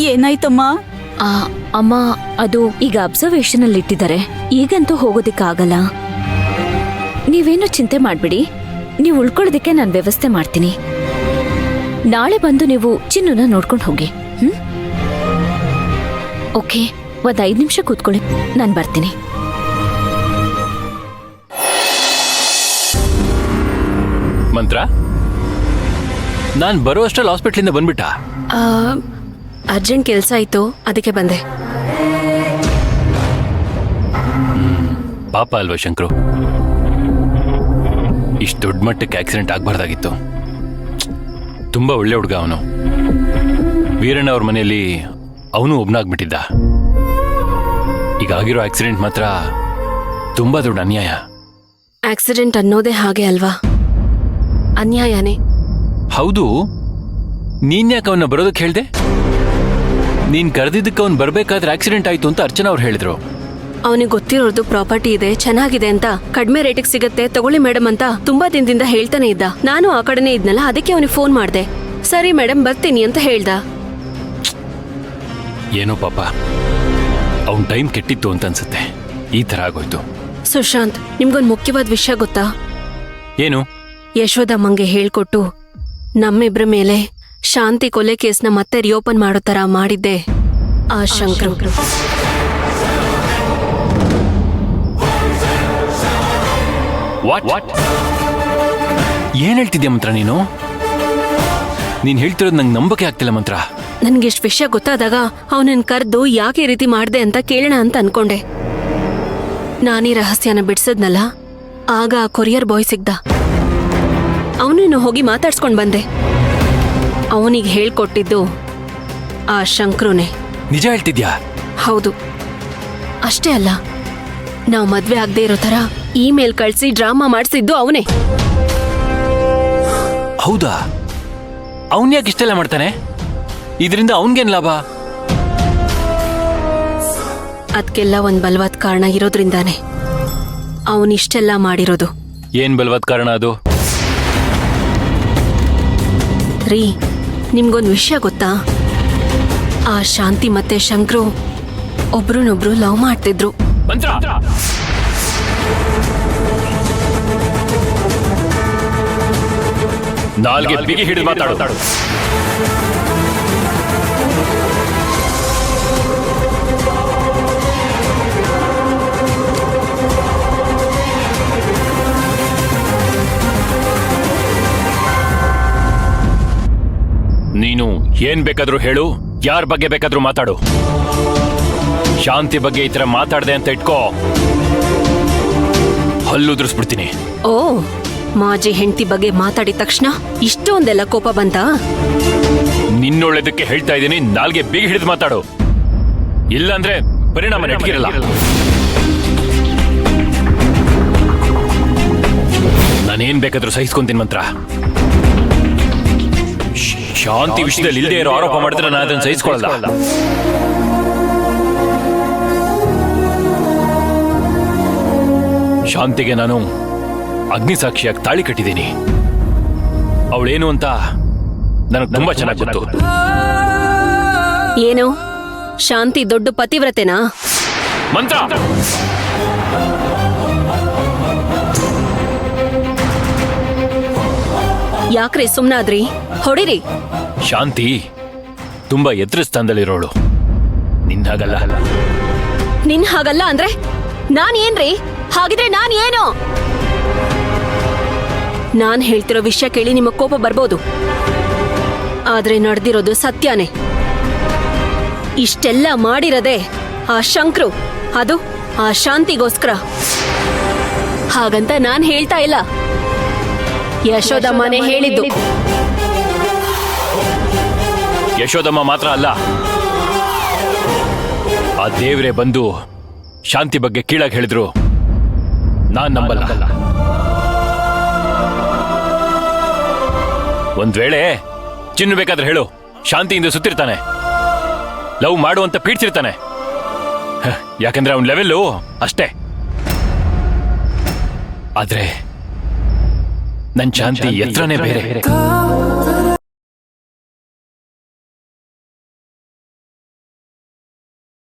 ಏನಾಯ್ತಮ್ಮ? ಅಮ್ಮ, ಅದು ಈಗ ಅಬ್ಸರ್ವೇಷನ್ ಅಲ್ಲಿ ಇಟ್ಟಿದ್ದಾರೆ. ಈಗಂತೂ ಹೋಗೋದಿಕ್ಕಾಗಲ್ಲ. ನೀವೇನು ಚಿಂತೆ ಮಾಡ್ಬಿಡಿ. ನೀವು ಉಳ್ಕೊಳ್ಳೋದಕ್ಕೆ ನಾನು ವ್ಯವಸ್ಥೆ ಮಾಡ್ತೀನಿ. ನಾಳೆ ಬಂದು ನೀವು ಚಿನ್ನುನ ನೋಡ್ಕೊಂಡು ಹೋಗಿ. ಓಕೆ, ಒಂದ್ 5 ನಿಮಿಷ ಕೂತ್ಕೊಳ್ಳಿ, ನಾನು ಬರ್ತೀನಿ. ಮಂತ್ರ, ನಾನ್ ಬರೋ ಅಷ್ಟ್ರಲ್ಲಿ ಹಾಸ್ಪಿಟ್ಲಿಂದ ಬಂದ್ಬಿಟ್ಟ. ಅರ್ಜೆಂಟ್ ಕೆಲಸ ಆಯ್ತು, ಅದಕ್ಕೆ ಬಂದೆ. ಪಾಪ ಅಲ್ವಾ ಶಂಕ್ರು, ಇಷ್ಟು ದೊಡ್ಡ ಮಟ್ಟಕ್ಕೆ ಆಕ್ಸಿಡೆಂಟ್ ಆಗ್ಬಾರ್ದಾಗಿತ್ತು. ತುಂಬಾ ಒಳ್ಳೆ ಹುಡುಗ ಅವನು. ವೀರಣ್ಣ ಅವ್ರ ಮನೆಯಲ್ಲಿ ಅವನು ಒಬ್ನಾಗ್ಬಿಟ್ಟಿದ್ದ. ಈಗ ಆಗಿರೋ ಆಕ್ಸಿಡೆಂಟ್ ಮಾತ್ರ ತುಂಬಾ ದೊಡ್ಡ ಅನ್ಯಾಯ. ಆಕ್ಸಿಡೆಂಟ್ ಅನ್ನೋದೇ ಹಾಗೆ ಅಲ್ವಾ, ಅನ್ಯಾಯನೇ. ಹೌದು, ನೀನ್ ಯಾಕೆ ಅವನ್ನ ಬರೋದಕ್ಕೆ ಹೇಳ್ದೆ? ನೀನ್ ಕರೆದಿದ್ದಕ್ಕೆ ಅವ್ನು ಬರ್ಬೇಕಾದ್ರೆ ಆಕ್ಸಿಡೆಂಟ್ ಆಯ್ತು ಅಂತ ಅರ್ಚನಾ ಅವ್ರು ಹೇಳಿದ್ರು. ಅವನಿಗೆ ಗೊತ್ತಿರೋದು ಪ್ರಾಪರ್ಟಿ ಇದೆ, ಚೆನ್ನಾಗಿದೆ ಅಂತ, ಕಡಿಮೆ ರೇಟಿಗೆ ಸಿಗತ್ತೆ, ತಗೊಳ್ಳಿ ಮೇಡಮ್ ಅಂತ ತುಂಬಾ ದಿನದಿಂದ ಹೇಳ್ತಾನೆ ಇದ್ದ. ನಾನು ಆ ಕಡೆನೇ ಇದ್ನಲ್ಲ, ಅದಕ್ಕೆ ಅವನಿಗೆ ಫೋನ್ ಮಾಡ್ದೆ. ಸರಿ ಮೇಡಮ್ ಬರ್ತೀನಿ ಅಂತ ಹೇಳ್ದ. ಏನೋ ಪಾಪ, ಅವನ್ ಟೈಮ್ ಕೆಟ್ಟಿತ್ತು ಅಂತ ಅನ್ಸುತ್ತೆ, ಈ ತರ ಆಗೋಯ್ತು. ಸುಶಾಂತ್, ನಿಮ್ಗೊಂದು ಮುಖ್ಯವಾದ ವಿಷಯ ಗೊತ್ತಾ? ಏನು? ಯಶೋದಮ್ಮಂಗೆ ಹೇಳ್ಕೊಟ್ಟು ನಮ್ಮಿಬ್ರ ಮೇಲೆ ಶಾಂತಿ ಕೊಲೆ ಕೇಸ್ನ ಮತ್ತೆ ರಿಓಪನ್ ಮಾಡೋ ತರ ಮಾಡಿದ್ದೆ ಆ ಶಂಕ್ರು. ವಾಟ್? ಏನ್ ಹೇಳ್ತಿದ್ಯಾ ಮಂತ್ರ ನೀನು? ನೀನ್ ಹೇಳ್ತಿರೋದು ನಂಗೆ ನಂಬಕ್ಕೆ ಆಗ್ತಿಲ್ಲ ಮಂತ್ರ. ನನ್ಗೆ ಇಷ್ಟು ವಿಷಯ ಗೊತ್ತಾದಾಗ ಅವನನ್ನ ಕರೆದು ಯಾಕೆ ಈ ರೀತಿ ಮಾಡ್ದೆ ಅಂತ ಕೇಳೋಣ ಅಂತ ಅನ್ಕೊಂಡೆ. ನಾನೀ ರಹಸ್ಯನ ಬಿಡ್ಸದ್ನಲ್ಲ, ಆಗ ಆ ಕೊರಿಯರ್ ಬಾಯ್ ಸಿಗ್ದ. ಅವನನ್ನು ಹೋಗಿ ಮಾತಾಡ್ಸ್ಕೊಂಡ್ ಬಂದೆ. ಅವನಿಗೆ ಹೇಳ್ಕೊಟ್ಟಿದ್ದು ಆ ಶಂಕ್ರುನೇ. ನಿಜ ಹೇಳ್ತಿದ್ಯಾ? ಹೌದು. ಅಷ್ಟೇ ಅಲ್ಲ, ನಾವು ಮದ್ವೆ ಆಗದೆ ಇರೋ ತರ ಇಮೇಲ್ ಕಳ್ಸಿ ಡ್ರಾಮಾ ಮಾಡಿಸಿದ್ದು ಅವನೇ. ಹೌದಾ? ಅವನ್ ಯಾಕೆ ಇಷ್ಟೆಲ್ಲ ಮಾಡ್ತಾನೆ? ಇದರಿಂದ ಅವನ್ಗೇನ್ ಲಾಭ? ಅದಕ್ಕೆಲ್ಲ ಒಂದ್ ಬಲವಾದ ಕಾರಣ ಇರೋದ್ರಿಂದಾನೆ ಅವನಿಷ್ಟೆಲ್ಲ ಮಾಡಿರೋದು. ಏನ್ ಬಲವಾದ ಕಾರಣ ಅದು? ರೀ, ನಿಮ್ಗೊಂದು ವಿಷಯ ಗೊತ್ತಾ? ಆ ಶಾಂತಿ ಮತ್ತೆ ಶಂಕ್ರು ಒಬ್ರನ್ನೊಬ್ರು ಲವ್ ಮಾಡ್ತಿದ್ರು. ನಾಲ್ಗೆ ಬಿಗಿ ಹಿಡಿದು ಮಾತಾಡು. ನೀನು ಏನ್ ಬೇಕಾದ್ರೂ ಹೇಳು, ಯಾರ ಬಗ್ಗೆ ಬೇಕಾದ್ರೂ ಮಾತಾಡು. ಶಾಂತಿ ಬಗ್ಗೆ ಈ ತರ ಮಾತಾಡ್ದೆ ಅಂತ ಇಟ್ಕೋ, ಹಲ್ಲುದ್ರಿಸ್ಬಿಡ್ತೀನಿ. ಓ, ಮಾಜಿ ಹೆಂಡತಿ ಬಗ್ಗೆ ಮಾತಾಡಿದ ತಕ್ಷಣ ಇಷ್ಟೊಂದೆಲ್ಲ ಕೋಪ ಬಂತ? ನಿನ್ನೊಳ್ಳೆದಕ್ಕೆ ಹೇಳ್ತಾ ಇದ್ದೀನಿ, ನಾಲ್ಗೆ ಬಿಗಿ ಹಿಡಿದು ಮಾತಾಡು, ಇಲ್ಲಾಂದ್ರೆ ಪರಿಣಾಮ ನೆಟ್ಗಿರಲ್ಲ. ನಾನೇನ್ ಬೇಕಾದ್ರೂ ಸಹಿಸ್ಕೊಂತೀನಿ ಮಂತ್ರ. ಶಾಂತಿ ವಿಷಯದಲ್ಲಿ ಇಲ್ಲದೆ ಇರೋ ಆರೋಪ ಮಾಡಿದ್ರೆ ನಾನು ಅದನ್ನು ಸಹಿಸ್ಕೊಳ್ಳಲ್ಲ. ಶಾಂತಿಗೆ ನಾನು ಅಗ್ನಿಸಾಕ್ಷಿಯಾಗಿ ತಾಳಿ ಕಟ್ಟಿದ್ದೀನಿ. ಅವಳೇನು ಅಂತ ನನಗೆ ತುಂಬಾ ಚೆನ್ನಾಗಿ ಗೊತ್ತು. ಏನು, ಶಾಂತಿ ದೊಡ್ಡ ಪತಿವ್ರತೆನಾ? ಮಂತ್ರ, ಯಾಕ್ರಿ ಸುಮ್ನಾದ್ರಿ? ಹೊಡಿರಿ. ಶಾಂತಿ ತುಂಬಾ ಎತ್ತರ ಸ್ಥಾನದಲ್ಲಿರೋಳು, ನಿನ್ ಹಾಗಲ್ಲ. ನಿನ್ ಹಾಗಲ್ಲ ಅಂದ್ರೆ ನಾನ್ ಏನ್ರಿ? ಹಾಗಿದ್ರೆ ನಾನ್ ಏನು? ನಾನ್ ಹೇಳ್ತಿರೋ ವಿಷಯ ಕೇಳಿ ನಿಮಗ್ ಕೋಪ ಬರ್ಬೋದು, ಆದ್ರೆ ನಡೆದಿರೋದು ಸತ್ಯನೇ. ಇಷ್ಟೆಲ್ಲ ಮಾಡಿರದೆ ಆ ಶಂಕ್ರು, ಅದು ಆ ಶಾಂತಿಗೋಸ್ಕರ. ಹಾಗಂತ ನಾನ್ ಹೇಳ್ತಾ ಇಲ್ಲ, ಯಶೋದಮ್ಮನೇ ಹೇಳಿದ್ದು. ಯಶೋದಮ್ಮ ಮಾತ್ರ ಅಲ್ಲ, ಆ ದೇವರೇ ಬಂದು ಶಾಂತಿ ಬಗ್ಗೆ ಕೀಳಾಗಿ ಹೇಳಿದ್ರು ನಾನ್ ನಂಬಲ್ಲ. ಒಂದ್ ವೇಳೆ ಚಿನ್ನು ಬೇಕಾದ್ರೆ ಹೇಳು, ಶಾಂತಿಯಿಂದ ಸುತ್ತಿರ್ತಾನೆ, ಲವ್ ಮಾಡುವಂತ ಪೀಡ್ಸಿರ್ತಾನೆ. ಯಾಕಂದ್ರೆ ಅವನ್ ಲೆವೆಲ್ಲು ಅಷ್ಟೇ. ಆದ್ರೆ ನನ್ ಶಾಂತಿ ಎತ್ತರನೇ ಬೇರೆ.